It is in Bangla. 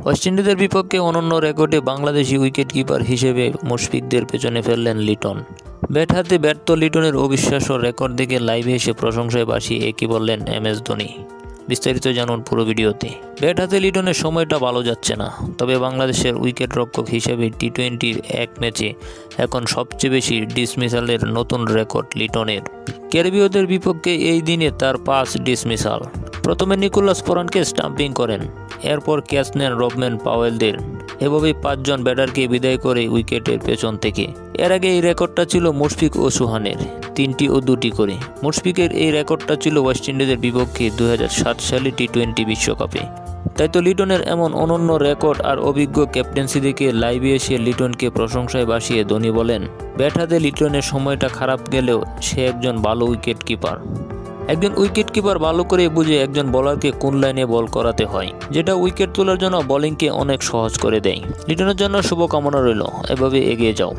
ওয়েস্ট ইন্ডিজের বিপক্ষে অনন্য রেকর্ডে বাংলাদেশি উইকেটকিপার হিসেবে মুশফিকদের পেছনে ফেললেন লিটন। ব্যাট হাতে ব্যর্থ লিটনের অবিশ্বাস্য রেকর্ড দেখে লাইভে এসে প্রশংসায় ভাসিয়ে একই বললেন MS ধোনি। বিস্তারিত জানুন পুরো ভিডিওতে। ব্যাট হাতে লিটনের সময়টা ভালো যাচ্ছে না, তবে বাংলাদেশের উইকেট রক্ষক হিসেবে টি-20-র এক ম্যাচে এখন সবচেয়ে বেশি ডিসমিসালের নতুন রেকর্ড লিটনের। ক্যারিবীয়দের বিপক্ষে এই দিনে তার 5 ডিসমিসাল। প্রথমে নিকোলাস পুরানকে স্টাম্পিং করেন, এরপর ক্যাচ নেন রবম্যান পাওয়েলদের। এভাবেই 5 জন ব্যাটারকে বিদায় করে উইকেটের পেছন থেকে। এর আগে এই রেকর্ডটা ছিল মুশফিক ও সুহানের, 3টি ও 2টি করে। মুশফিকের এই রেকর্ডটা ছিল ওয়েস্ট ইন্ডিজের বিপক্ষে 2007 সালে টি-20 বিশ্বকাপে। তাই তো লিটনের এমন অনন্য রেকর্ড আর অভিজ্ঞ ক্যাপ্টেন্সি দেখে লাইভে এসে লিটনকে প্রশংসায় ভাসিয়ে ধোনি বলেন, ব্যাট হাতে লিটনের সময়টা খারাপ গেলেও সে একজন ভালো উইকেট কিপার। একজন উইকেট কিপার ভালো করে বুঝে একজন বোলারকে কোন লাইনে বল করাতে হয়, যেটা উইকেট তোলার জন্য বোলিংকে অনেক সহজ করে দেয়। লিটনের জন্য শুভকামনা রইল, এভাবে এগিয়ে যাও।